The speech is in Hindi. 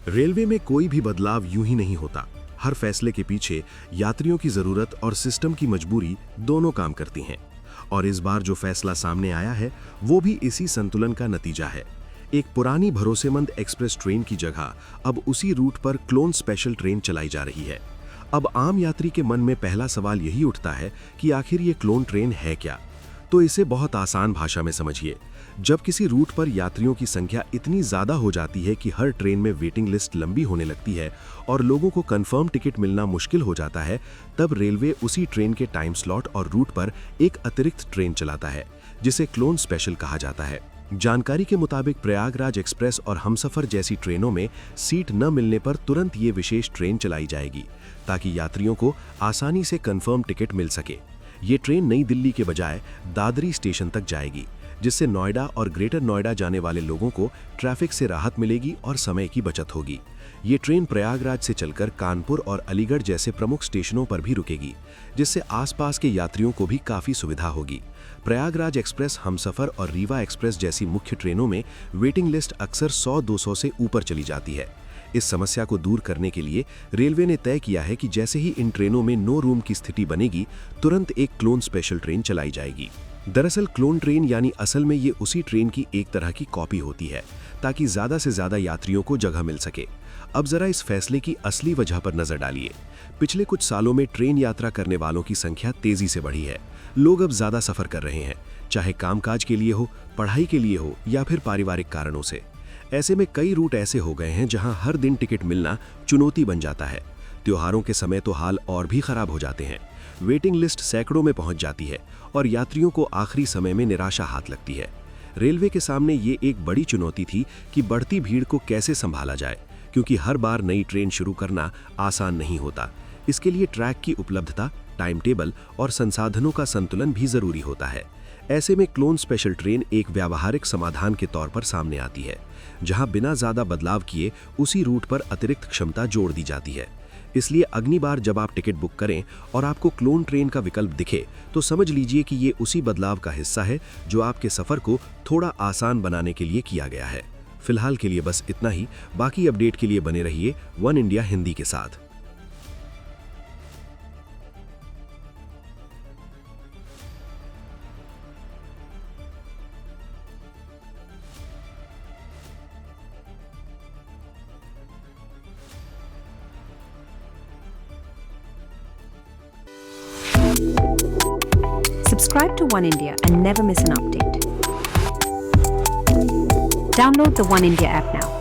रेलवे में कोई भी बदलाव यूं ही नहीं होता। हर फैसले के पीछे यात्रियों की जरूरत और सिस्टम की मजबूरी दोनों काम करती हैं। और इस बार जो फैसला सामने आया है वो भी इसी संतुलन का नतीजा है। एक पुरानी भरोसेमंद एक्सप्रेस ट्रेन की जगह अब उसी रूट पर क्लोन स्पेशल ट्रेन चलाई जा रही है। अब आम यात्री के मन में पहला सवाल यही उठता है कि आखिर ये क्लोन ट्रेन है क्या। तो इसे बहुत आसान भाषा में समझिए। जब किसी रूट पर यात्रियों की संख्या इतनी ज्यादा हो जाती है कि हर ट्रेन में वेटिंग लिस्ट लंबी होने लगती है और लोगों को कंफर्म टिकट मिलना मुश्किल हो जाता है, तब रेलवे उसी ट्रेन के टाइम स्लॉट और रूट पर एक अतिरिक्त ट्रेन चलाता है जिसे क्लोन स्पेशल कहा जाता है। जानकारी के मुताबिक प्रयागराज एक्सप्रेस और हमसफर जैसी ट्रेनों में सीट न मिलने पर तुरंत ये विशेष ट्रेन चलाई जाएगी ताकि यात्रियों को आसानी से कंफर्म टिकट मिल सके। ये ट्रेन नई दिल्ली के बजाय दादरी स्टेशन तक जाएगी, जिससे नोएडा और ग्रेटर नोएडा जाने वाले लोगों को ट्रैफिक से राहत मिलेगी और समय की बचत होगी। ये ट्रेन प्रयागराज से चलकर कानपुर और अलीगढ़ जैसे प्रमुख स्टेशनों पर भी रुकेगी, जिससे आसपास के यात्रियों को भी काफी सुविधा होगी। प्रयागराज एक्सप्रेस, हमसफर और रीवा एक्सप्रेस जैसी मुख्य ट्रेनों में वेटिंग लिस्ट अक्सर 100-200 से ऊपर चली जाती है। इस समस्या को दूर करने के लिए रेलवे ने तय किया है कि जैसे ही इन ट्रेनों में नो रूम की स्थिति बनेगी, तुरंत एक क्लोन स्पेशल ट्रेन चलाई जाएगी। दरअसल क्लोन ट्रेन यानी असल में ये उसी ट्रेन की एक तरह की कॉपी होती है ताकि ज्यादा से ज्यादा यात्रियों को जगह मिल सके। अब जरा इस फैसले की असली वजह पर नजर डालिए। पिछले कुछ सालों में ट्रेन यात्रा करने वालों की संख्या तेजी से बढ़ी है। लोग अब ज्यादा सफर कर रहे हैं, चाहे कामकाज के लिए हो, पढ़ाई के लिए हो या फिर पारिवारिक कारणों से। ऐसे में कई रूट ऐसे हो गए हैं जहां हर दिन टिकट मिलना चुनौती बन जाता है। त्योहारों के समय तो हाल और भी खराब हो जाते हैं। वेटिंग लिस्ट सैकड़ों में पहुंच जाती है और यात्रियों को आखिरी समय में निराशा हाथ लगती है। रेलवे के सामने ये एक बड़ी चुनौती थी कि बढ़ती भीड़ को कैसे संभाला जाए, क्योंकि हर बार नई ट्रेन शुरू करना आसान नहीं होता। इसके लिए ट्रैक की उपलब्धता, टाइम टेबल और संसाधनों का संतुलन भी जरूरी होता है। ऐसे में क्लोन स्पेशल ट्रेन एक व्यावहारिक समाधान के तौर पर सामने आती है, जहां बिना ज्यादा बदलाव किए उसी रूट पर अतिरिक्त क्षमता जोड़ दी जाती है। इसलिए अगली बार जब आप टिकट बुक करें और आपको क्लोन ट्रेन का विकल्प दिखे, तो समझ लीजिए कि ये उसी बदलाव का हिस्सा है जो आपके सफर को थोड़ा आसान बनाने के लिए किया गया है। फिलहाल के लिए बस इतना ही। बाकी अपडेट के लिए बने रहिए वन इंडिया हिंदी के साथ। Subscribe to One India and never miss an update. Download the One India app now.